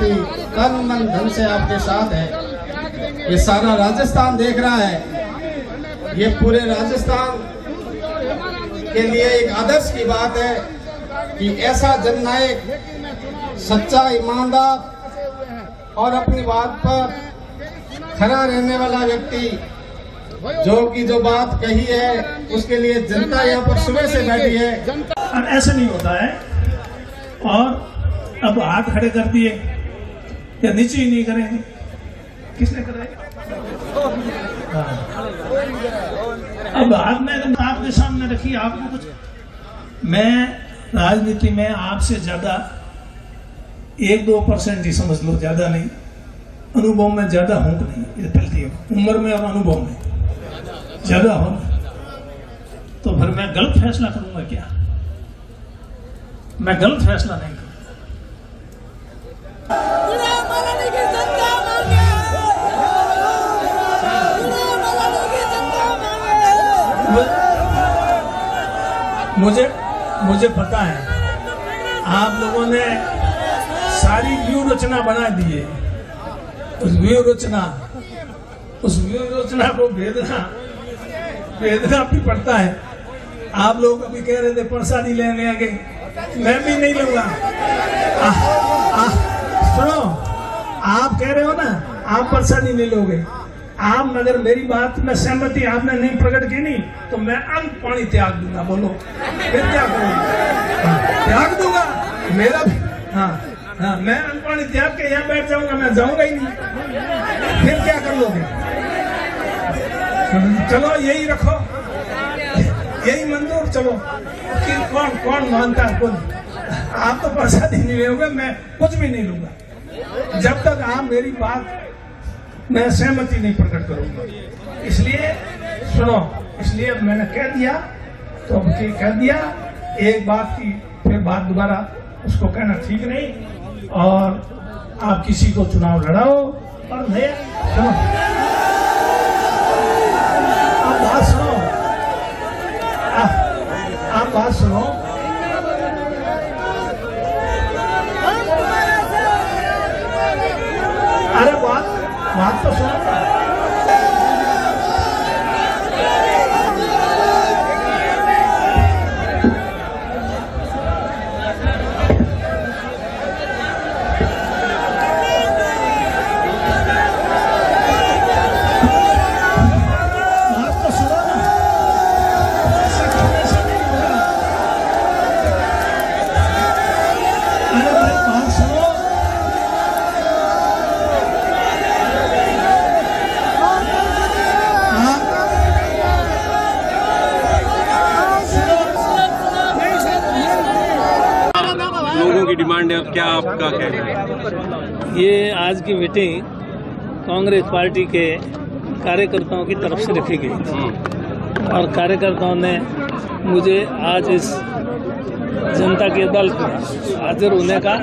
व्यक्ति तन मन धन से आपके साथ है। ये सारा राजस्थान देख रहा है। ये पूरे राजस्थान के लिए एक आदर्श की बात है कि ऐसा जननायक, सच्चा, ईमानदार और अपनी बात पर खरा रहने वाला व्यक्ति जो बात कही है उसके लिए जनता यहाँ पर सुबह से बैठी है। और ऐसा नहीं होता है। और अब हाथ खड़े कर दिए या नीचे ही नहीं करेंगे, किसने कराया? अब हाथ में आपके सामने रखी, आपको कुछ, मैं राजनीति में आपसे ज्यादा 1-2% ही समझ लो, ज्यादा नहीं। अनुभव में ज्यादा हूं नहीं, ये पहली उम्र में और अनुभव में ज्यादा हो, तो फिर मैं गलत फैसला करूंगा क्या? मैं गलत फैसला नहीं करूंगा। मुझे पता है आप लोगों ने सारी व्यूह रचना बना दी है। उस व्यूह रचना को भेदना भी पड़ता है। आप लोग अभी कह रहे थे प्रसादी लेने आ गए, मैं भी नहीं लूंगा। सुनो, आप कह रहे हो ना आप प्रसादी नहीं लोगे। आप अगर मेरी बात में सहमति आपने नहीं प्रकट की नहीं तो मैं अन्न पानी त्याग दूंगा। बोलो फिर क्या करूंगा? त्याग दूंगा मेरा। हाँ, मैं अन्न पानी त्याग के यहाँ बैठ जाऊंगा, मैं जाऊंगा ही नहीं। फिर क्या कर लोगे? चलो यही रखो, यही मंजूर। चलो कि कौन मानता है? कौन? आप तो प्रसाद ही नहीं लोगे, मैं कुछ भी नहीं लूंगा जब तक आप मेरी बात मैं सहमति नहीं प्रकट करूंगा। इसलिए सुनो, इसलिए मैंने कह दिया तो अब कह दिया। एक बात की फिर बात दोबारा उसको कहना ठीक नहीं। और आप किसी को चुनाव लड़ाओ और मैं सुनो, आप बात सुनो, आप बात सुनो। अरे बात तो सुनो। डिमांड है, क्या आपका कहना है? ये आज की मीटिंग कांग्रेस पार्टी के कार्यकर्ताओं की तरफ से रखी गई थी और कार्यकर्ताओं ने मुझे आज इस जनता की अदालत में हाजिर होने का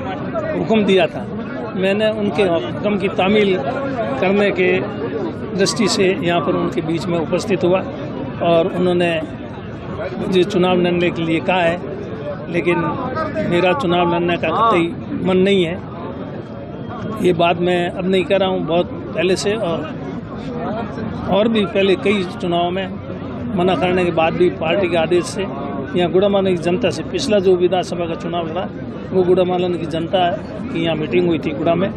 हुक्म दिया था। मैंने उनके हुक्म की तामील करने के दृष्टि से यहाँ पर उनके बीच में उपस्थित हुआ और उन्होंने मुझे चुनाव लड़ने के लिए कहा है, लेकिन मेरा चुनाव लड़ने का कतई मन नहीं है। ये बात मैं अब नहीं कर रहा हूँ, बहुत पहले से और भी पहले कई चुनाव में मना करने के बाद भी पार्टी के आदेश से यहाँ गुड़ामालन की जनता से पिछला जो विधानसभा का चुनाव लड़ा वो गुड़ामालन की जनता की यहाँ मीटिंग हुई थी गुड़ा में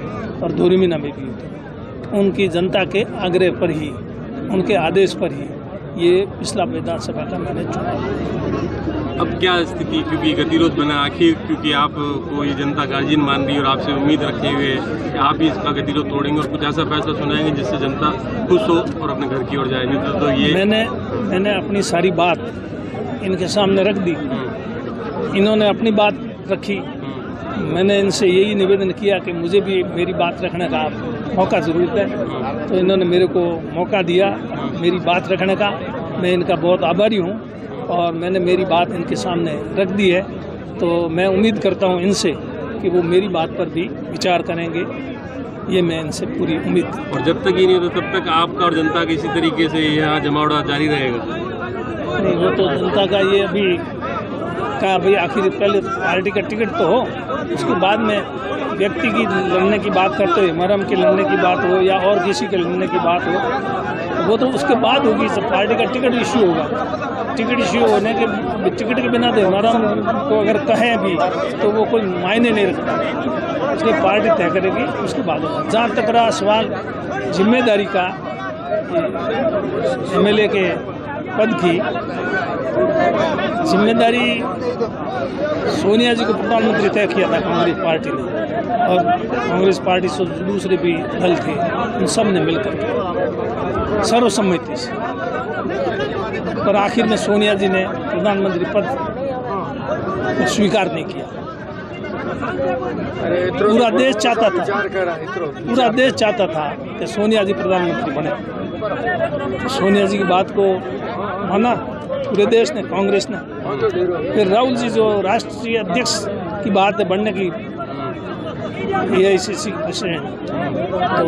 और धोरीमीना में भी हुई थी। उनकी जनता के आग्रह पर ही, उनके आदेश पर ही ये पिछला विधानसभा का मैंने चुना। अब क्या स्थिति, क्योंकि गतिरोध बना आखिर, क्योंकि आपको ये जनता गार्जियन मान रही है और आपसे उम्मीद रखे हुए कि आप भी इसका गतिरोध तोड़ेंगे और कुछ ऐसा फैसला सुनाएंगे जिससे जनता खुश हो और अपने घर की ओर जाए। नहीं तो ये मैंने अपनी सारी बात इनके सामने रख दी, इन्होंने अपनी बात रखी। मैंने इनसे यही निवेदन किया कि मुझे भी मेरी बात रखने का मौका ज़रूरत है, तो इन्होंने मेरे को मौका दिया मेरी बात रखने का। मैं इनका बहुत आभारी हूँ और मैंने मेरी बात इनके सामने रख दी है, तो मैं उम्मीद करता हूँ इनसे कि वो मेरी बात पर भी विचार करेंगे। ये मैं इनसे पूरी उम्मीद। और जब तक ये नहीं होता तब तक आपका और जनता का इसी तरीके से यहाँ जमावड़ा जारी रहेगा? नहीं, वो तो जनता का ये अभी कहा भाई आखिर पहले पार्टी का टिकट तो हो, उसके बाद में व्यक्ति की लड़ने की बात करते हो, मरम के लड़ने की बात हो या और किसी के लड़ने की बात हो, वो तो उसके बाद होगी। सब पार्टी का टिकट इश्यू होगा। टिकट इश्यू होने के टिकट के बिना तो मरम को अगर कहें भी तो वो कोई मायने नहीं रखता। इसलिए पार्टी तय करेगी, उसके बाद होगा। जहाँ तक रहा सवाल जिम्मेदारी का, MLA के पद की जिम्मेदारी सोनिया जी को प्रधानमंत्री तय किया था कांग्रेस पार्टी ने, और कांग्रेस पार्टी से दूसरे भी दल थे, उन सब ने मिलकर सर्वसम्मति से। पर आखिर में सोनिया जी ने प्रधानमंत्री पद को स्वीकार नहीं किया। पूरा देश चाहता था कि सोनिया जी प्रधानमंत्री बने। सोनिया जी की बात को माना पूरे देश ने, कांग्रेस ने। फिर राहुल जी जो राष्ट्रीय अध्यक्ष की बात है बनने की, AICC प्रेसिडेंट, तो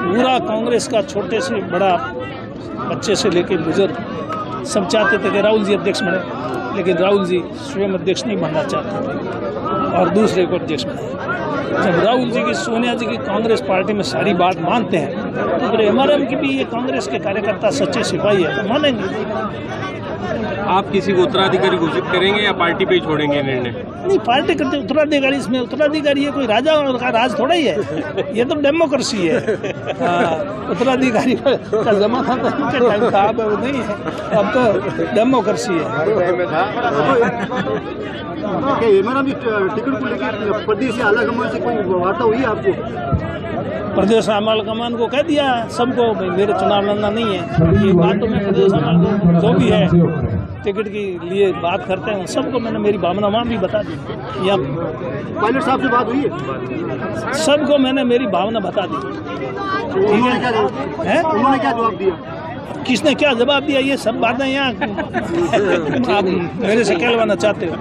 पूरा कांग्रेस का छोटे से बड़ा, बच्चे से लेकर बुजुर्ग सब चाहते थे कि राहुल जी अध्यक्ष बने, लेकिन राहुल जी स्वयं अध्यक्ष नहीं बनना चाहते थे और दूसरे को अध्यक्ष बनाए। जब राहुल जी की, सोनिया जी की कांग्रेस पार्टी में सारी बात मानते हैं, तो फिर MRM की भी ये कांग्रेस के कार्यकर्ता सच्चे सिपाही है, तो मानेंगे। आप किसी को उत्तराधिकारी घोषित करेंगे या पार्टी पे ही छोड़ेंगे निर्णय? नहीं, पार्टी करते उत्तराधिकारी, इसमें उत्तराधिकारी है कोई राजा का राज थोड़ा ही है, ये तो डेमोक्रेसी है। उत्तराधिकारी का जमाना तो उनके टाइम था, अब वो नहीं है, अब तो डेमोक्रेसी है। टिकट को लेकर प्रदेश से आला कमान से कोई वार्ता हुई है आपको? प्रदेश आला कमान को कह दिया सबको, भाई मेरे चुनाव लड़ना नहीं है, ये बात तो मैं प्रदेश आला जो भी है टिकट के लिए बात करते हैं सबको मैंने मेरी भावना वहाँ भी बता दी। या पायलट साहब से बात हुई है? सबको मैंने मेरी भावना बता दी। ठीक है, उन्होंने क्या जवाब दिया? किसने क्या जवाब दिया, ये सब बातें यहाँ आप मेरे से कहलवाना चाहते हो।